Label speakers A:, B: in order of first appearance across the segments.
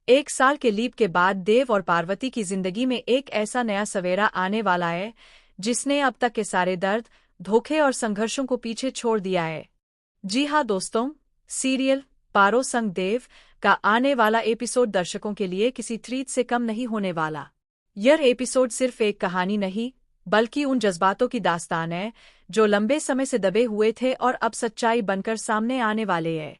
A: एक साल के लीप के बाद देव और पार्वती की जिंदगी में एक ऐसा नया सवेरा आने वाला है जिसने अब तक के सारे दर्द, धोखे और संघर्षों को पीछे छोड़ दिया है। जी हाँ दोस्तों, सीरियल पारो संग देव का आने वाला एपिसोड दर्शकों के लिए किसी ट्रीट से कम नहीं होने वाला। यह एपिसोड सिर्फ एक कहानी नहीं, बल्कि उन जज्बातों की दास्तान है जो लंबे समय से दबे हुए थे और अब सच्चाई बनकर सामने आने वाले हैं।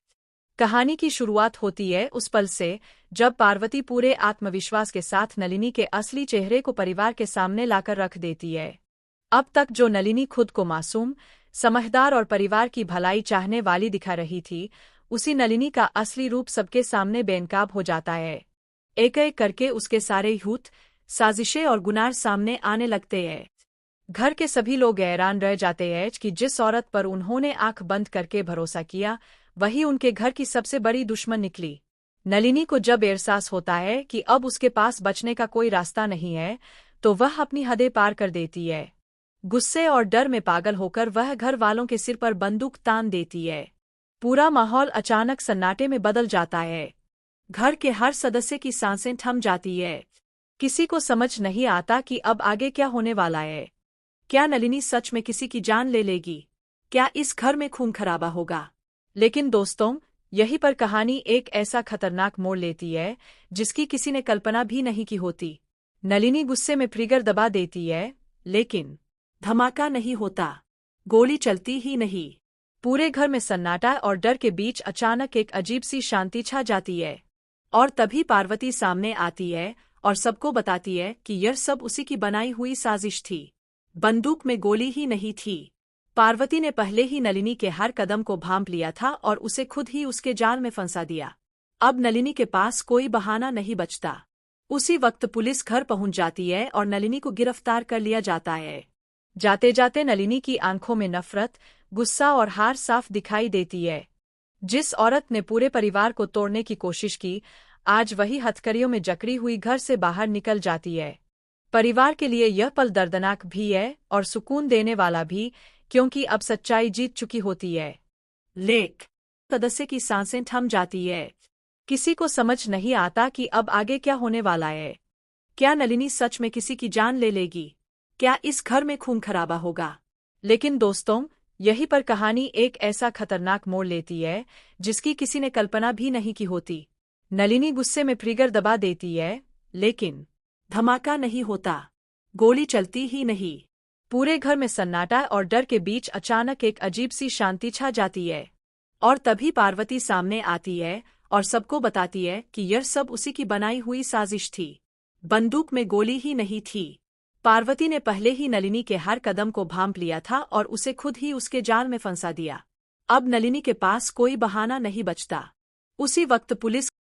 A: कहानी की शुरुआत होती है उस पल से जब पार्वती पूरे आत्मविश्वास के साथ नलिनी के असली चेहरे को परिवार के सामने लाकर रख देती है। अब तक जो नलिनी खुद को मासूम, समझदार और परिवार की भलाई चाहने वाली दिखा रही थी, उसी नलिनी का असली रूप सबके सामने बेनकाब हो जाता है। एक एक करके उसके सारे झूठ, साजिशें और गुनाह सामने आने लगते हैं। घर के सभी लोग हैरान रह जाते हैं कि जिस औरत पर उन्होंने आंख बंद करके भरोसा किया, वही उनके घर की सबसे बड़ी दुश्मन निकली। नलिनी को जब एहसास होता है कि अब उसके पास बचने का कोई रास्ता नहीं है, तो वह अपनी हदें पार कर देती है। गुस्से और डर में पागल होकर वह घर वालों के सिर पर बंदूक तान देती है। पूरा माहौल अचानक सन्नाटे में बदल जाता है। घर के हर सदस्य की सांसें थम जाती है। किसी को समझ नहीं आता कि अब आगे क्या होने वाला है। क्या नलिनी सच में किसी की जान ले लेगी? क्या इस घर में खून खराबा होगा? लेकिन दोस्तों, यहीं पर कहानी एक ऐसा खतरनाक मोड़ लेती है जिसकी किसी ने कल्पना भी नहीं की होती। नलिनी गुस्से में ट्रिगर दबा देती है, लेकिन धमाका नहीं होता, गोली चलती ही नहीं। पूरे घर में सन्नाटा और डर के बीच अचानक एक अजीब सी शांति छा जाती है। और तभी पार्वती सामने आती है और सबको बताती है कि यह सब उसी की बनाई हुई साजिश थी। बंदूक में गोली ही नहीं थी। पार्वती ने पहले ही नलिनी के हर कदम को भांप लिया था और उसे खुद ही उसके जाल में फंसा दिया। अब नलिनी के पास कोई बहाना नहीं बचता। उसी वक्त पुलिस घर पहुंच जाती है और नलिनी को गिरफ्तार कर लिया जाता है। जाते जाते नलिनी की आंखों में नफरत, गुस्सा और हार साफ दिखाई देती है। जिस औरत ने पूरे परिवार को तोड़ने की कोशिश की, आज वही हथकड़ियों में जकड़ी हुई घर से बाहर निकल जाती है। परिवार के लिए यह पल दर्दनाक भी है और सुकून देने वाला भी, क्योंकि अब सच्चाई जीत चुकी होती है। लेक सदस्य की सांसें थम जाती है। किसी को समझ नहीं आता कि अब आगे क्या होने वाला है। क्या नलिनी सच में किसी की जान ले लेगी? क्या इस घर में खून खराबा होगा? लेकिन दोस्तों, यहीं पर कहानी एक ऐसा खतरनाक मोड़ लेती है जिसकी किसी ने कल्पना भी नहीं की होती। नलिनी गुस्से में ट्रिगर दबा देती है, लेकिन धमाका नहीं होता, गोली चलती ही नहीं। पूरे घर में सन्नाटा और डर के बीच अचानक एक अजीब सी शांति छा जाती है। और तभी पार्वती सामने आती है और सबको बताती है कि यह सब उसी की बनाई हुई साजिश थी। बंदूक में गोली ही नहीं थी। पार्वती ने पहले ही नलिनी के हर कदम को भांप लिया था और उसे खुद ही उसके जाल में फंसा दिया। अब नलिनी के पास कोई बहाना नहीं बचता। उसी वक्त पुलिस